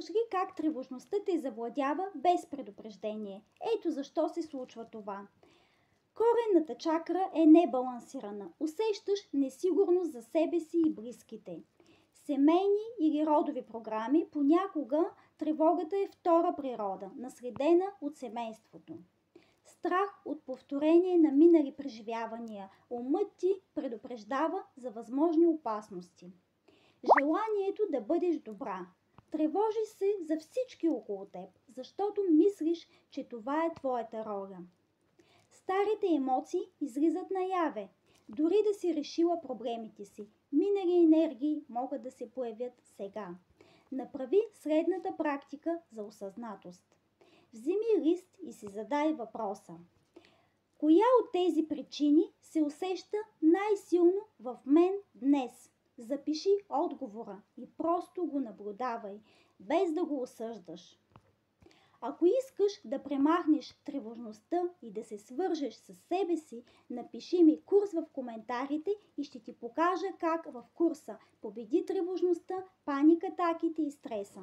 ли как тревожността те завладява без предупреждение? Ето защо се случва това. Коренната чакра е небалансирана. Усещаш несигурност за себе си и близките. Семейни или родови програми понякога тревогата е втора природа, наследена от семейството. Страх от повторение на минали преживявания. Умът ти предупреждава за възможни опасности. Желанието да бъдеш добра. Тревожиш се за всички около теб, защото мислиш, че това е твоята роля. Старите емоции излизат наяве. Дори да си решила проблемите си, минали енергии могат да се появят сега. Направи следната практика за осъзнатост. Вземи лист и си задай въпроса. Коя от тези причини се усеща най-силно в мен днес? Запиши отговора и просто го наблюдавай, без да го осъждаш. Ако искаш да премахнеш тревожността и да се свържеш с себе си, напиши ми курс в коментарите и ще ти покажа как в курса победи тревожността, паникатаките и стреса.